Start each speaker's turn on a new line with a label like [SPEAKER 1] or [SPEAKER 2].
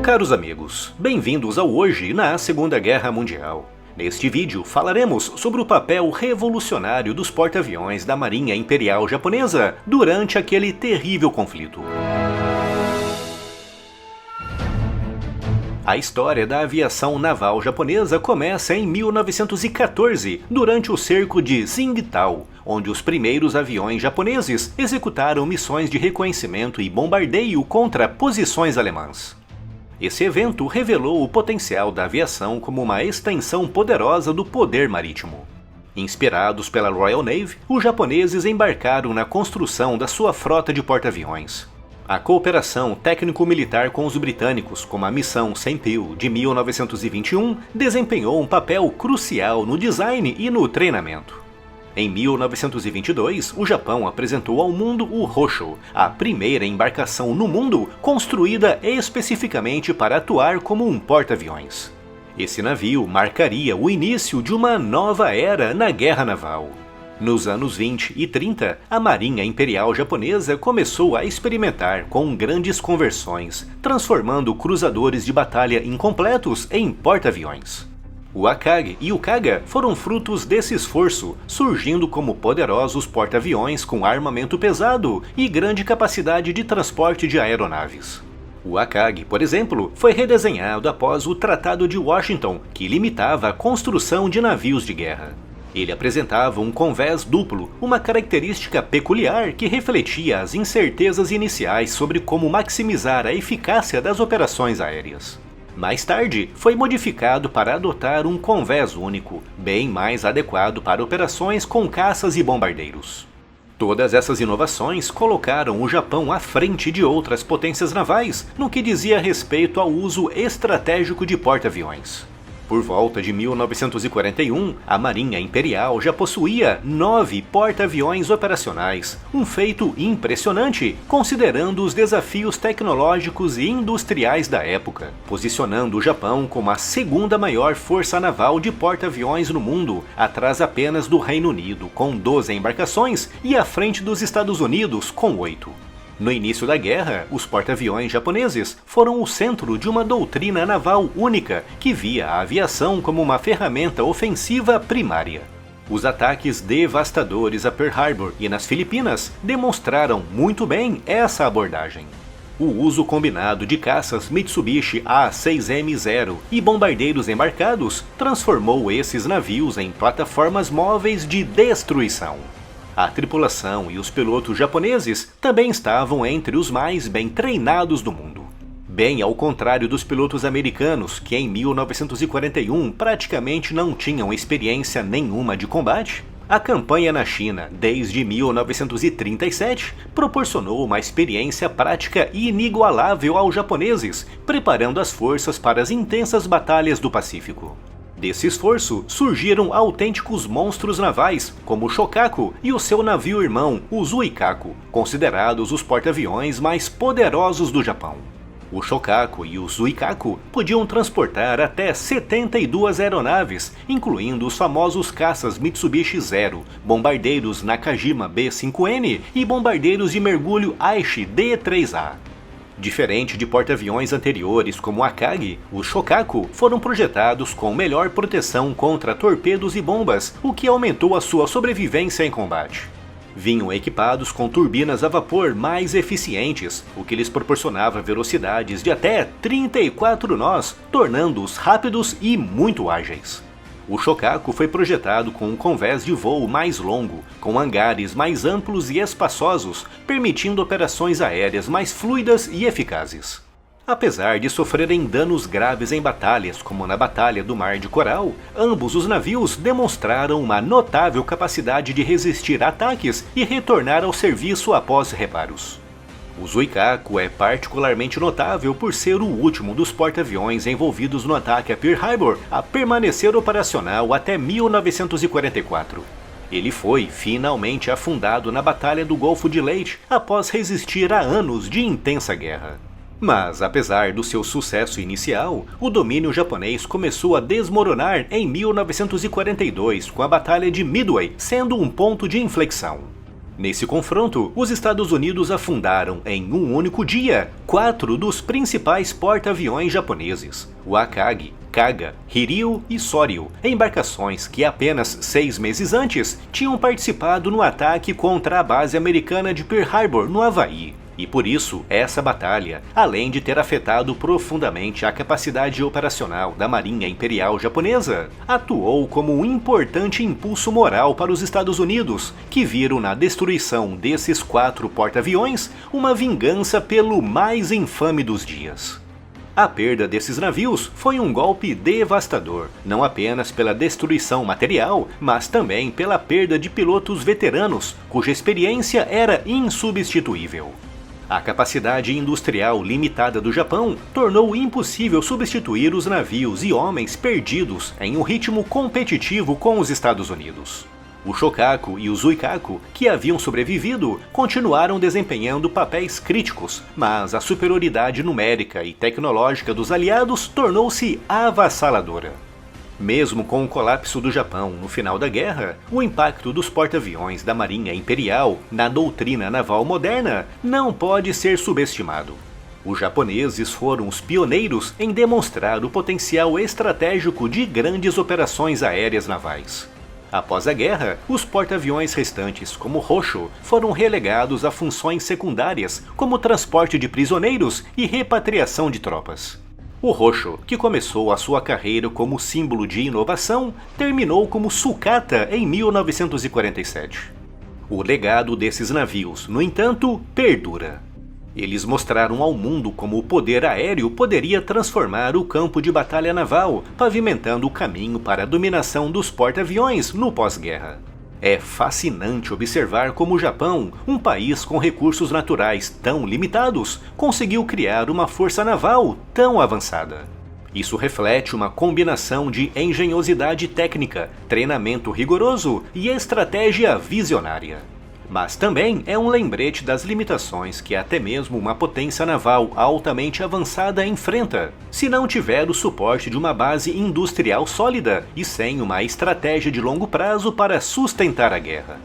[SPEAKER 1] Caros amigos, bem-vindos ao Hoje na Segunda Guerra Mundial. Neste vídeo falaremos sobre o papel revolucionário dos porta-aviões da Marinha Imperial Japonesa durante aquele terrível conflito. A história da aviação naval japonesa começa em 1914, durante o cerco de Tsingtao, onde os primeiros aviões japoneses executaram missões de reconhecimento e bombardeio contra posições alemãs. Esse evento revelou o potencial da aviação como uma extensão poderosa do poder marítimo. Inspirados pela Royal Navy, os japoneses embarcaram na construção da sua frota de porta-aviões. A cooperação técnico-militar com os britânicos, como a missão Senpil de 1921, desempenhou um papel crucial no design e no treinamento. Em 1922, o Japão apresentou ao mundo o Hosho, a primeira embarcação no mundo construída especificamente para atuar como um porta-aviões. Esse navio marcaria o início de uma nova era na guerra naval. Nos anos 20 e 30, a Marinha Imperial Japonesa começou a experimentar com grandes conversões, transformando cruzadores de batalha incompletos em porta-aviões. O Akagi e o Kaga foram frutos desse esforço, surgindo como poderosos porta-aviões com armamento pesado e grande capacidade de transporte de aeronaves. O Akagi, por exemplo, foi redesenhado após o Tratado de Washington, que limitava a construção de navios de guerra. Ele apresentava um convés duplo, uma característica peculiar que refletia as incertezas iniciais sobre como maximizar a eficácia das operações aéreas. Mais tarde, foi modificado para adotar um convés único, bem mais adequado para operações com caças e bombardeiros. Todas essas inovações colocaram o Japão à frente de outras potências navais no que dizia respeito ao uso estratégico de porta-aviões. Por volta de 1941, a Marinha Imperial já possuía 9 porta-aviões operacionais, um feito impressionante considerando os desafios tecnológicos e industriais da época, posicionando o Japão como a segunda maior força naval de porta-aviões no mundo, atrás apenas do Reino Unido, com 12 embarcações, e à frente dos Estados Unidos, com 8. No início da guerra, os porta-aviões japoneses foram o centro de uma doutrina naval única que via a aviação como uma ferramenta ofensiva primária. Os ataques devastadores a Pearl Harbor e nas Filipinas demonstraram muito bem essa abordagem. O uso combinado de caças Mitsubishi A6M0 e bombardeiros embarcados transformou esses navios em plataformas móveis de destruição. A tripulação e os pilotos japoneses também estavam entre os mais bem treinados do mundo. Bem ao contrário dos pilotos americanos, que em 1941 praticamente não tinham experiência nenhuma de combate, a campanha na China, desde 1937, proporcionou uma experiência prática inigualável aos japoneses, preparando as forças para as intensas batalhas do Pacífico. Desse esforço surgiram autênticos monstros navais, como o Shokaku e o seu navio-irmão, o Zuikaku, considerados os porta-aviões mais poderosos do Japão. O Shokaku e o Zuikaku podiam transportar até 72 aeronaves, incluindo os famosos caças Mitsubishi Zero, bombardeiros Nakajima B-5N e bombardeiros de mergulho Aichi D-3A. Diferente de porta-aviões anteriores como o Akagi, os Shokaku foram projetados com melhor proteção contra torpedos e bombas, o que aumentou a sua sobrevivência em combate. Vinham equipados com turbinas a vapor mais eficientes, o que lhes proporcionava velocidades de até 34 nós, tornando-os rápidos e muito ágeis. O Shokaku foi projetado com um convés de voo mais longo, com hangares mais amplos e espaçosos, permitindo operações aéreas mais fluidas e eficazes. Apesar de sofrerem danos graves em batalhas, como na Batalha do Mar de Coral, ambos os navios demonstraram uma notável capacidade de resistir a ataques e retornar ao serviço após reparos. O Zuikaku é particularmente notável por ser o último dos porta-aviões envolvidos no ataque a Pearl Harbor a permanecer operacional até 1944. Ele foi finalmente afundado na Batalha do Golfo de Leyte após resistir a anos de intensa guerra. Mas, apesar do seu sucesso inicial, o domínio japonês começou a desmoronar em 1942, com a Batalha de Midway sendo um ponto de inflexão. Nesse confronto, os Estados Unidos afundaram em um único dia 4 dos principais porta-aviões japoneses: o Akagi, Kaga, Hiryu e Soryu, embarcações que apenas 6 meses antes tinham participado no ataque contra a base americana de Pearl Harbor, no Havaí. E por isso, essa batalha, além de ter afetado profundamente a capacidade operacional da Marinha Imperial Japonesa, atuou como um importante impulso moral para os Estados Unidos, que viram na destruição desses 4 porta-aviões uma vingança pelo mais infame dos dias. A perda desses navios foi um golpe devastador, não apenas pela destruição material, mas também pela perda de pilotos veteranos, cuja experiência era insubstituível. A capacidade industrial limitada do Japão tornou impossível substituir os navios e homens perdidos em um ritmo competitivo com os Estados Unidos. O Shokaku e o Zuikaku, que haviam sobrevivido, continuaram desempenhando papéis críticos, mas a superioridade numérica e tecnológica dos aliados tornou-se avassaladora. Mesmo com o colapso do Japão no final da guerra, o impacto dos porta-aviões da Marinha Imperial na doutrina naval moderna não pode ser subestimado. Os japoneses foram os pioneiros em demonstrar o potencial estratégico de grandes operações aéreas navais. Após a guerra, os porta-aviões restantes, como o Hosho, foram relegados a funções secundárias, como transporte de prisioneiros e repatriação de tropas. O Hosho, que começou a sua carreira como símbolo de inovação, terminou como sucata em 1947. O legado desses navios, no entanto, perdura. Eles mostraram ao mundo como o poder aéreo poderia transformar o campo de batalha naval, pavimentando o caminho para a dominação dos porta-aviões no pós-guerra. É fascinante observar como o Japão, um país com recursos naturais tão limitados, conseguiu criar uma força naval tão avançada. Isso reflete uma combinação de engenhosidade técnica, treinamento rigoroso e estratégia visionária. Mas também é um lembrete das limitações que até mesmo uma potência naval altamente avançada enfrenta, se não tiver o suporte de uma base industrial sólida e sem uma estratégia de longo prazo para sustentar a guerra.